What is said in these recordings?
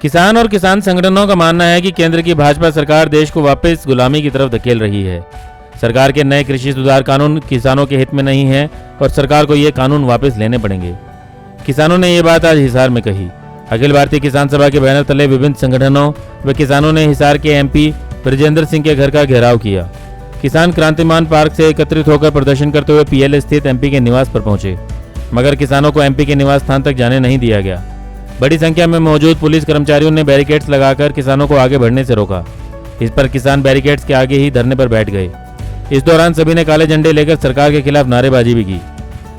किसान और किसान संगठनों का मानना है कि केंद्र की भाजपा सरकार देश को वापस गुलामी की तरफ धकेल रही है। सरकार के नए कृषि सुधार कानून किसानों के हित में नहीं है और सरकार को ये कानून वापस लेने पड़ेंगे। किसानों ने ये बात आज हिसार में कही। अखिल भारतीय किसान सभा के बैनर तले विभिन्न संगठनों व किसानों ने हिसार के एमपी ब्रजेंद्र सिंह के घर का घेराव किया। किसान क्रांतिमान पार्क से एकत्रित होकर प्रदर्शन करते हुए पीएल स्थित एमपी के निवास पर पहुंचे, मगर किसानों को एमपी के निवास स्थान तक जाने नहीं दिया गया। बड़ी संख्या में मौजूद पुलिस कर्मचारियों ने बैरिकेड्स लगाकर किसानों को आगे बढ़ने से रोका। इस पर किसान बैरिकेड्स के आगे ही धरने पर बैठ गए। इस दौरान सभी ने काले झंडे लेकर सरकार के खिलाफ नारेबाजी भी की।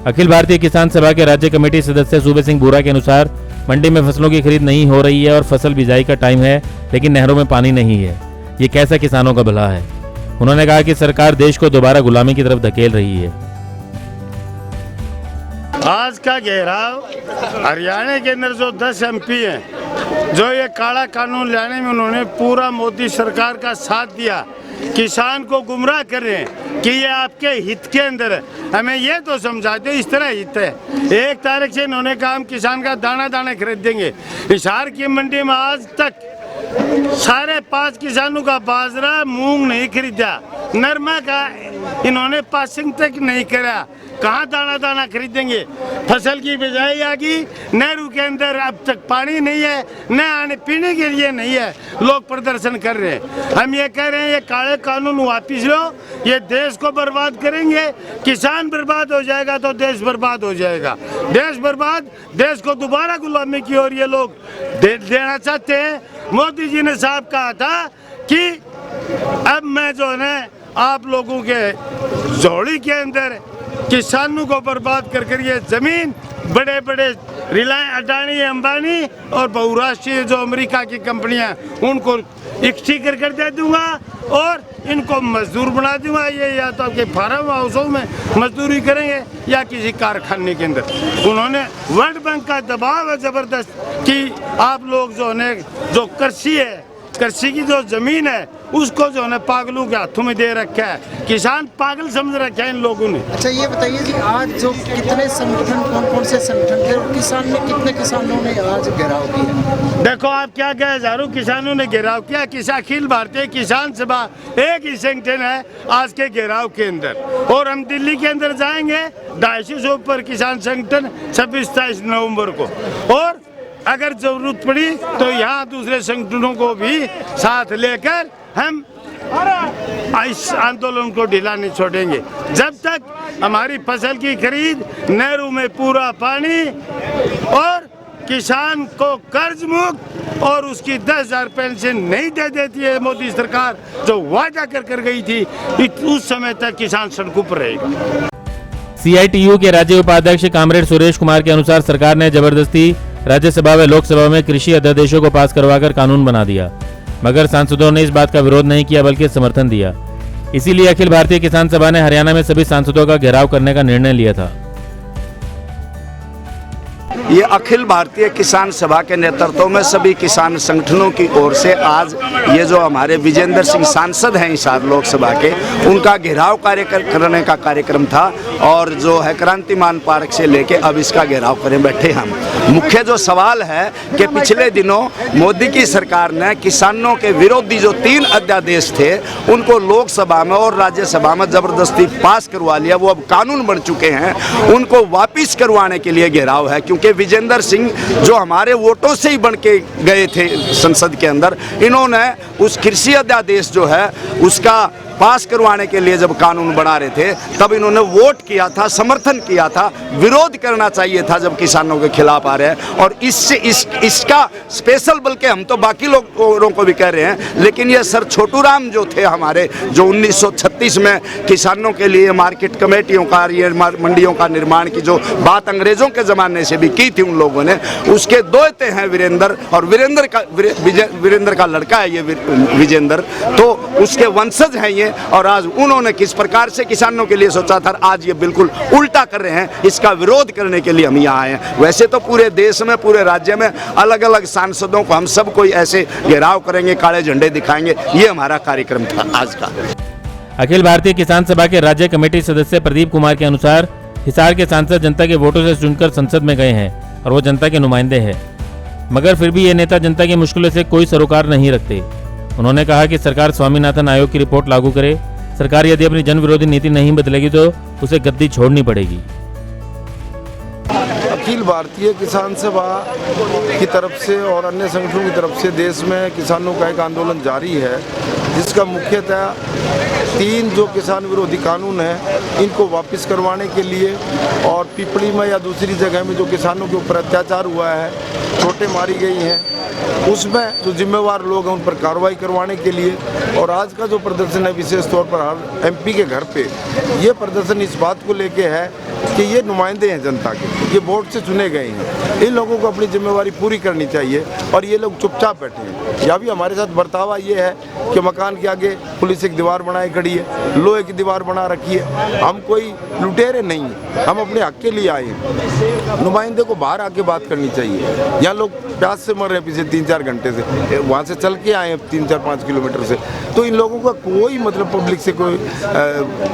अखिल भारतीय किसान सभा के राज्य कमेटी सदस्य सूबे सिंह बोरा के अनुसार मंडी में फसलों की खरीद नहीं हो रही है और फसल बिजाई का टाइम है, लेकिन नहरों में पानी नहीं है। ये कैसा किसानों का भला है। उन्होंने कहा कि सरकार देश को दोबारा गुलामी की तरफ धकेल रही है। आज का घेराव हरियाणा के अंदर जो 10 एमपी हैं, जो ये काला कानून लाने में उन्होंने पूरा मोदी सरकार का साथ दिया, किसान को गुमराह कर रहे हैं कि ये आपके हित के अंदर है। हमें ये तो समझाते इस तरह हित है। 1 तारीख से इन्होंने कहा हम किसान का दाना दाना खरीद देंगे। हिसार की मंडी में आज तक 5.5 किसानों का बाजरा मूंग नहीं खरीदा, नरमा का इन्होंने पासिंग तक नहीं करा। कहाँ दाना दाना खरीदेंगे। फसल की बिजाई आ गई, नहरों के अंदर अब तक पानी नहीं है, न आने पीने के लिए नहीं है। लोग प्रदर्शन कर रहे हैं। हम ये कह रहे हैं ये काले कानून वापिस लो, ये देश को बर्बाद करेंगे। किसान बर्बाद हो जाएगा तो देश बर्बाद हो जाएगा। देश बर्बाद, देश को दोबारा गुलामी की ओर ये लोग देना चाहते हैं। मोदी जी ने साहब कहा था कि अब मैं जो है आप लोगों के झोली के अंदर किसानों को बर्बाद कर ये जमीन बड़े बड़े रिलायंस, अडानी, अंबानी और बहुराष्ट्रीय जो अमेरिका की कंपनियां उनको इकट्ठी कर दे दूंगा और इनको मजदूर बना दूंगा। ये या तो आपके फार्म हाउसों में मजदूरी करेंगे या किसी कारखाने के अंदर। उन्होंने वर्ल्ड बैंक का दबाव है जबरदस्त कि आप लोग जो है जो कृषि की जो जमीन है उसको जो है पागलों के हाथों में दे रखा है। किसान पागल समझ रखा है इन लोगों ने। अच्छा ये बताइए जी, आज जो कितने संगठन, कौन कौन से संगठन थे और कितने किसानों ने आज घेराव किया? देखो आप क्या कहे, हजारों किसानों ने घेराव किया। अखिल भारतीय किसान सभा एक ही संगठन है आज के घेराव के अंदर। और हम दिल्ली के अंदर जाएंगे 250 से ऊपर किसान संगठन 26-27 नवम्बर को। और अगर जरूरत पड़ी तो यहाँ दूसरे संगठनों को भी साथ लेकर हम इस आंदोलन को ढीला नहीं छोड़ेंगे जब तक हमारी फसल की खरीद, नहरों में पूरा पानी और किसान को कर्ज मुक्त और उसकी 10,000 पेंशन नहीं दे देती है मोदी सरकार, जो वादा कर गई थी, उस समय तक किसान सड़कों पर रहेगा। CITU के राज्य उपाध्यक्ष कामरेड सुरेश कुमार के अनुसार सरकार ने जबरदस्ती राज्यसभा व लोकसभा में कृषि अध्यादेशों को पास करवाकर कानून बना दिया, मगर सांसदों ने इस बात का विरोध नहीं किया बल्कि समर्थन दिया। इसीलिए अखिल भारतीय किसान सभा ने हरियाणा में सभी सांसदों का घेराव करने का निर्णय लिया था। ये अखिल भारतीय किसान सभा के नेतृत्व में सभी किसान संगठनों की ओर से आज ये जो हमारे विजेंद्र सिंह सांसद हैं हिसार लोकसभा के, उनका घेराव करने का कार्यक्रम था। और जो है क्रांतिमान पार्क से लेके अब इसका घेराव करने बैठे हम। मुख्य जो सवाल है कि पिछले दिनों मोदी की सरकार ने किसानों के विरोधी जो 3 अध्यादेश थे उनको लोकसभा में और राज्यसभा में जबरदस्ती पास करवा लिया। वो अब कानून बन चुके हैं, उनको वापिस करवाने के लिए घेराव है। क्योंकि विजेंद्र सिंह जो हमारे वोटों से ही बन के गए थे संसद के अंदर, इन्होंने उस कृषि अध्यादेश जो है उसका पास करवाने के लिए जब कानून बना रहे थे तब इन्होंने वोट किया था, समर्थन किया था। विरोध करना चाहिए था जब किसानों के खिलाफ आ रहे हैं। और इसका स्पेशल, बल्कि हम तो बाकी लोगों को भी कह रहे हैं, लेकिन ये सर छोटू राम जो थे हमारे, जो 1936 में किसानों के लिए मार्केट कमेटियों का, ये मंडियों का निर्माण की जो बात अंग्रेजों के ज़माने से भी की थी उन लोगों ने, उसके दोते हैं वीरेंद्र। और वीरेंद्र का लड़का है ये विजेंद्र, तो उसके वंशज हैं ये। और आज उन्होंने किस प्रकार से किसानों के लिए सोचा था, आज ये बिल्कुल उल्टा कर रहे हैं। इसका विरोध करने के लिए हम यहाँ आए हैं। वैसे तो पूरे देश में, पूरे राज्य में अलग अलग सांसदों को हम सब कोई ऐसे घेराव करेंगे, काले झंडे दिखाएंगे, ये हमारा कार्यक्रम था आज का। अखिल भारतीय किसान सभा के राज्य कमेटी सदस्य प्रदीप कुमार के अनुसार हिसार के सांसद जनता के वोटों से चुनकर संसद में गए हैं और वो जनता के नुमाइंदे हैं। मगर फिर भी ये नेता जनता की मुश्किलों से कोई सरोकार नहीं रखते। उन्होंने कहा कि सरकार स्वामीनाथन आयोग की रिपोर्ट लागू करे। सरकार यदि अपनी जन विरोधी नीति नहीं बदलेगी तो उसे गद्दी छोड़नी पड़ेगी। अखिल भारतीय किसान सभा की तरफ से और अन्य संगठनों की तरफ से देश में किसानों का एक आंदोलन जारी है, जिसका मुख्यतः 3 जो किसान विरोधी कानून हैं इनको वापस करवाने के लिए और पिपली में या दूसरी जगह में जो किसानों के ऊपर अत्याचार हुआ है, चोटें मारी गई हैं, उसमें जो जिम्मेवार लोग हैं उन पर कार्रवाई करवाने के लिए। और आज का जो प्रदर्शन है विशेष तौर पर हर एमपी के घर पे ये प्रदर्शन इस बात को लेके है कि ये नुमाइंदे हैं जनता के, ये वोट से चुने गए हैं, इन लोगों को अपनी जिम्मेवारी पूरी करनी चाहिए और ये लोग चुपचाप बैठे हैं। या भी हमारे साथ बर्तावा ये है कि मकान के आगे पुलिस एक दीवार बनाए खड़ी है, लोहे की दीवार बना रखी है। हम कोई लुटेरे नहीं हैं, हम अपने हक के लिए आए हैं। नुमाइंदे को बाहर आके बात करनी चाहिए। यहाँ लोग प्यास से मर रहे हैं पिछले 3-4 घंटे से, वहाँ से चल के आए हैं 3-4-5 किलोमीटर से, तो इन लोगों का कोई मतलब पब्लिक से कोई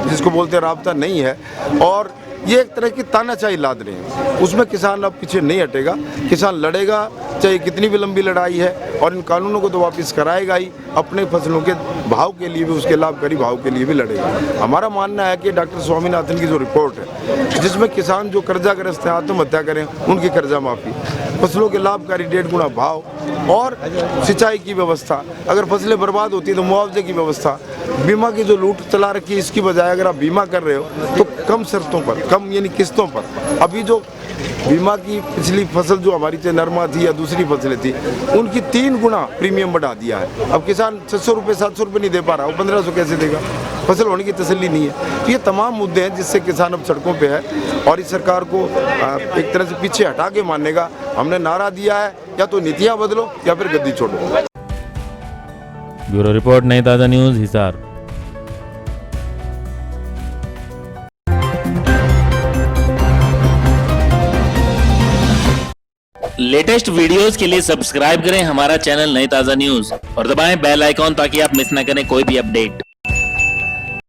जिसको बोलते हैं राब्ता नहीं है और ये एक तरह की तानाशाही लाद रहे हैं। उसमें किसान अब पीछे नहीं हटेगा, किसान लड़ेगा, चाहे कितनी भी लंबी लड़ाई है, और इन कानूनों को तो वापस कराएगा ही। अपने फसलों के भाव के लिए भी, उसके लाभकारी भाव के लिए भी लड़ेगा। हमारा मानना है कि डॉक्टर स्वामीनाथन की जो रिपोर्ट है जिसमें किसान जो कर्जाग्रस्त हैं आत्महत्या करें उनकी कर्जा माफ़ी, फसलों के लाभकारी 1.5 गुना भाव और सिंचाई की व्यवस्था, अगर फसलें बर्बाद होती है तो मुआवजे की व्यवस्था, बीमा की जो लूट चला रखी है इसकी बजाय अगर आप बीमा कर रहे हो तो कम शर्तों पर, कम यानी किस्तों पर। अभी जो बीमा की पिछली फसल जो हमारी चाहे नरमा थी या दूसरी फसलें थी उनकी 3 गुना प्रीमियम बढ़ा दिया है। अब किसान 600 रुपये 700 रुपये नहीं दे पा रहा, वो 1500 कैसे देगा? फसल होने की तसल्ली नहीं है। तो ये तमाम मुद्दे हैं जिससे किसान अब सड़कों पे है और इस सरकार को एक तरह से पीछे हटा के मानने का हमने नारा दिया है, या तो नीतियाँ बदलो या फिर गद्दी छोड़ो। ब्यूरो रिपोर्ट, नई ताज़ा न्यूज़, हिसार। लेटेस्ट वीडियोस के लिए सब्सक्राइब करें हमारा चैनल नई ताज़ा न्यूज़ और दबाएं बेल आइकॉन ताकि आप मिस न करें कोई भी अपडेट।